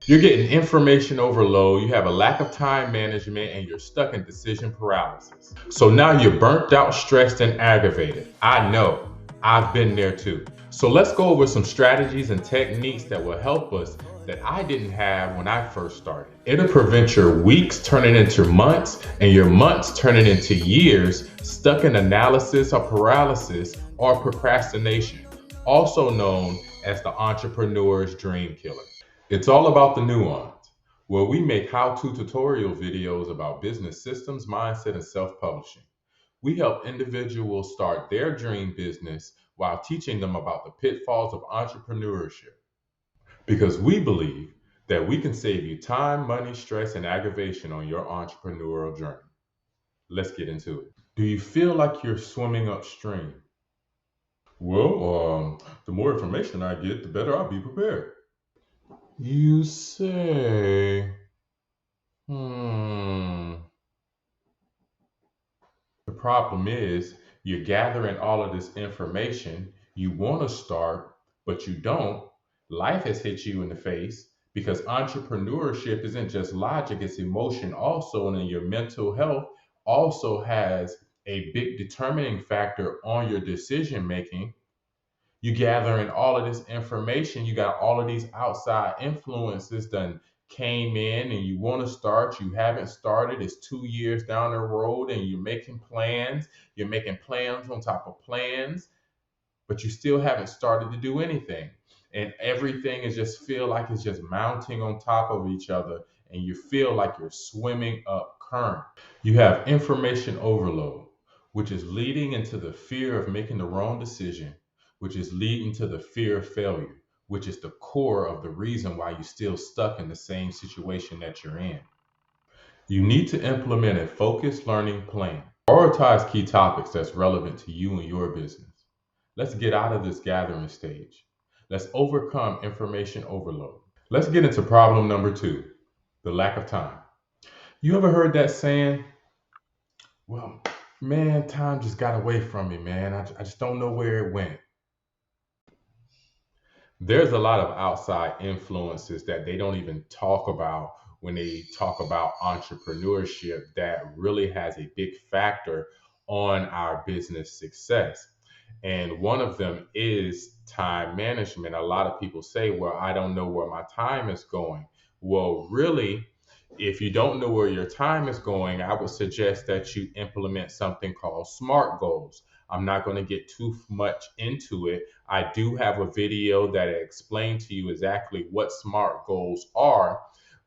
You're getting information overload, you have a lack of time management, and you're stuck in decision paralysis. So now you're burnt out, stressed, and aggravated. I know, I've been there too. So let's go over some strategies and techniques that will help us that I didn't have when I first started. It'll prevent your weeks turning into months and your months turning into years stuck in analysis or paralysis or procrastination, also known as the entrepreneur's dream killer. It's all about the nuance, where we make how-to tutorial videos about business systems, mindset, and self-publishing. We help individuals start their dream business while teaching them about the pitfalls of entrepreneurship. Because we believe that we can save you time, money, stress, and aggravation on your entrepreneurial journey. Let's get into it. Do you feel like you're swimming upstream? Well, the more information I get, the better I'll be prepared. You say, hmm. The problem is you're gathering all of this information. You want to start, but you don't. Life has hit you in the face because entrepreneurship isn't just logic, it's emotion also. And then your mental health also has a big determining factor on your decision making. You gathering all of this information, you got all of these outside influences done came in and you want to start, you haven't started, it's 2 years down the road and you're making plans on top of plans, but you still haven't started to do anything. And everything is just feel like it's just mounting on top of each other and you feel like you're swimming up current. You have information overload, which is leading into the fear of making the wrong decision, which is leading to the fear of failure, which is the core of the reason why you're still stuck in the same situation that you're in. You need to implement a focused learning plan. Prioritize key topics that's relevant to you and your business. Let's get out of this gathering stage. Let's overcome information overload. Let's get into problem number two, the lack of time. You ever heard that saying? Well, man, time just got away from me, man. I just don't know where it went. There's a lot of outside influences that they don't even talk about when they talk about entrepreneurship that really has a big factor on our business success. And one of them is time management. A lot of people say, well, I don't know where my time is going. Well, really, if you don't know where your time is going, I would suggest that you implement something called SMART goals. I'm not going to get too much into it. I do have a video that explains to you exactly what SMART goals are,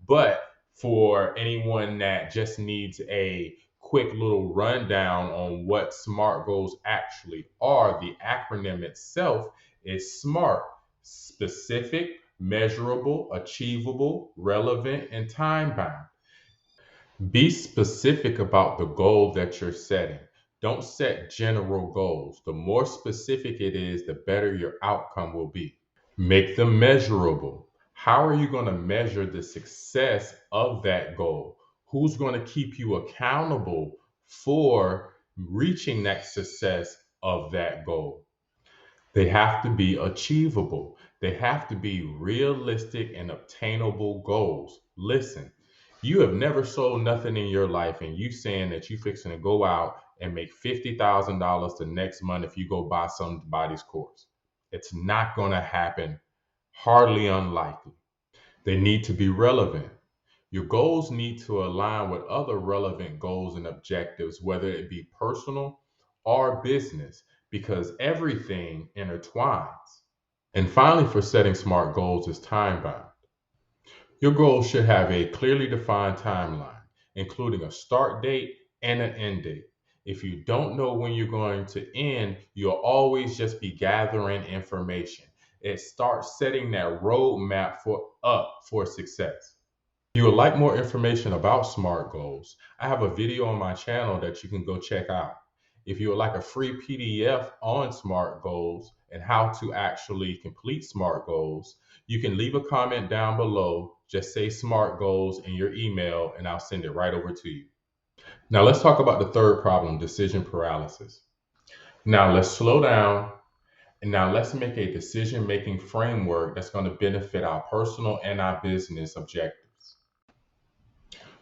but for anyone that just needs a quick little rundown on what SMART goals actually are, the acronym itself is SMART: specific, measurable, achievable, relevant, and time bound. Be specific about the goal that you're setting. Don't set general goals. The more specific it is, the better your outcome will be. Make them measurable. How are you going to measure the success of that goal? Who's going to keep you accountable for reaching that success of that goal? They have to be achievable. They have to be realistic and obtainable goals. Listen, you have never sold nothing in your life, and you saying that you fixing to go out and make $50,000 the next month if you go buy somebody's course. It's not going to happen. Hardly unlikely. They need to be relevant. Your goals need to align with other relevant goals and objectives, whether it be personal or business, because everything intertwines. And finally, for setting smart goals is time bound. Your goals should have a clearly defined timeline, including a start date and an end date. If you don't know when you're going to end, you'll always just be gathering information. It starts setting that roadmap for success. If you would like more information about SMART goals, I have a video on my channel that you can go check out. If you would like a free PDF on SMART goals and how to actually complete SMART goals, you can leave a comment down below. Just say SMART goals in your email and I'll send it right over to you. Now let's talk about the third problem, decision paralysis. Now let's slow down And now let's make a decision making framework that's going to benefit our personal and our business objectives.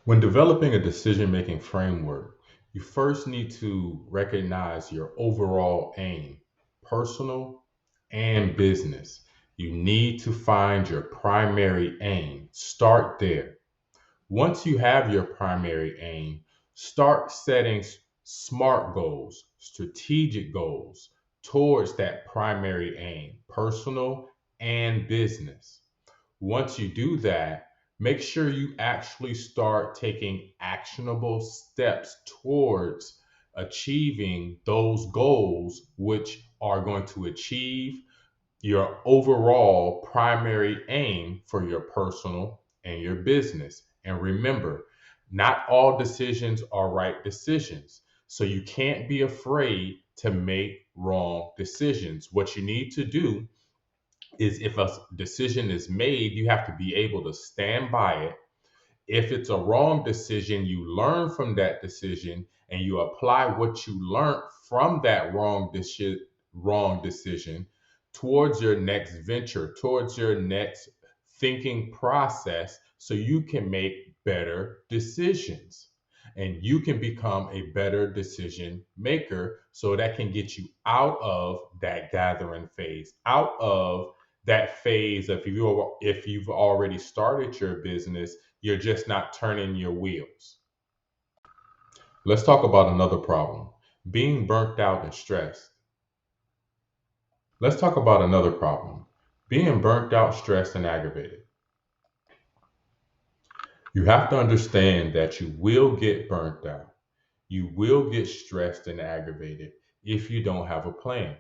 When developing a decision making framework, you first need to recognize your overall aim, personal and business. You need to find your primary aim. Start there. Once you have your primary aim, start setting SMART goals, strategic goals towards that primary aim, personal and business. Once you do that, make sure you actually start taking actionable steps towards achieving those goals, which are going to achieve your overall primary aim for your personal and your business. And remember, not all decisions are right decisions. So you can't be afraid to make wrong decisions. What you need to do is if a decision is made, you have to be able to stand by it. If it's a wrong decision, you learn from that decision and you apply what you learned from that wrong decision towards your next venture, towards your next thinking process, so you can make better decisions and you can become a better decision maker, so that can get you out of that gathering phase, out of that phase of if you've already started your business, you're just not turning your wheels. Let's talk about another problem, being burnt out and stressed. Let's talk about another problem, being burnt out, stressed, and aggravated. You have to understand that you will get burnt out. You will get stressed and aggravated if you don't have a plan.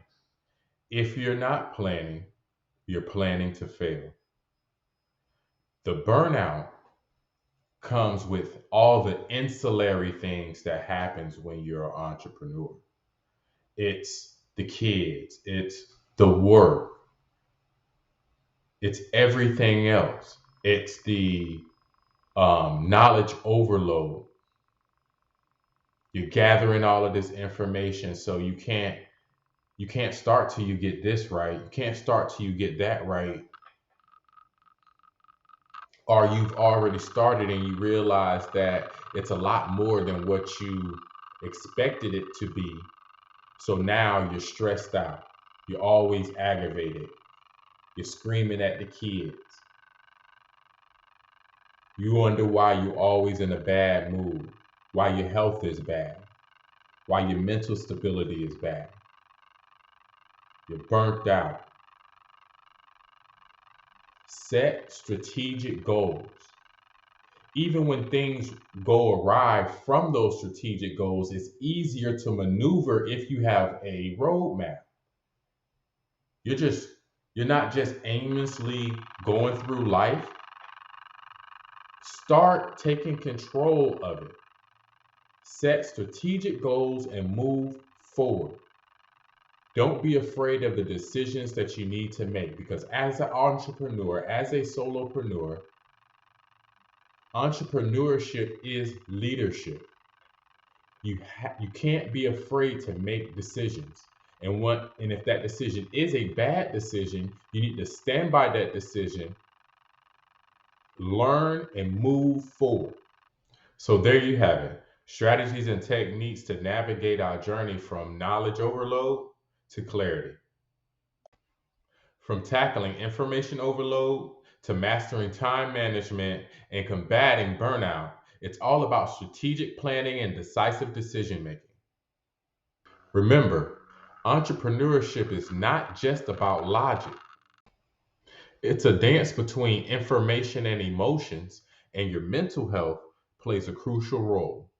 If you're not planning, you're planning to fail. The burnout comes with all the ancillary things that happens when you're an entrepreneur. It's the kids, it's the work, it's everything else. It's the knowledge overload. You're gathering all of this information, so you can't start till you get this right. You can't start till you get that right, or you've already started and you realize that it's a lot more than what you expected it to be. So now you're stressed out. You're always aggravated. You're screaming at the kids. You wonder why you're always in a bad mood, why your health is bad, why your mental stability is bad. You're burnt out. Set strategic goals. Even when things go awry from those strategic goals, it's easier to maneuver if you have a roadmap. You're just you're not just aimlessly going through life. Start taking control of it. Set strategic goals and move forward. Don't be afraid of the decisions that you need to make, because as an entrepreneur, as a solopreneur, entrepreneurship is leadership. You can't be afraid to make decisions. And if that decision is a bad decision, you need to stand by that decision, learn and move forward. So there you have it. Strategies and techniques to navigate our journey from knowledge overload to clarity. From tackling information overload to mastering time management and combating burnout, it's all about strategic planning and decisive decision making. Remember, entrepreneurship is not just about logic, it's a dance between information and emotions, and your mental health plays a crucial role.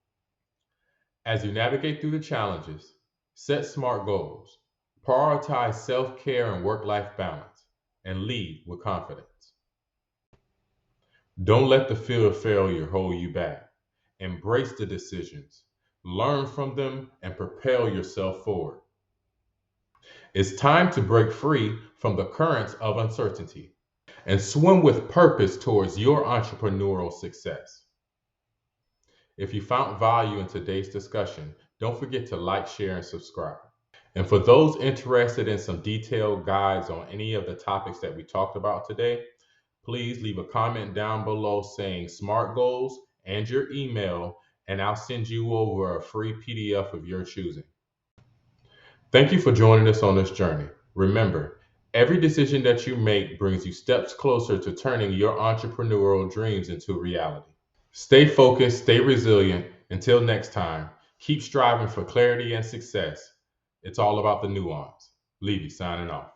As you navigate through the challenges, set SMART goals, prioritize self care and work life balance, and lead with confidence. Don't let the fear of failure hold you back. Embrace the decisions, learn from them, and propel yourself forward. It's time to break free from the currents of uncertainty and swim with purpose towards your entrepreneurial success. If you found value in today's discussion, don't forget to like, share, and subscribe. And for those interested in some detailed guides on any of the topics that we talked about today, please leave a comment down below saying SMART goals and your email, and I'll send you over a free PDF of your choosing. Thank you for joining us on this journey. Remember, every decision that you make brings you steps closer to turning your entrepreneurial dreams into reality. Stay focused, stay resilient. Until next time, keep striving for clarity and success. It's all about the nuance. Levy signing off.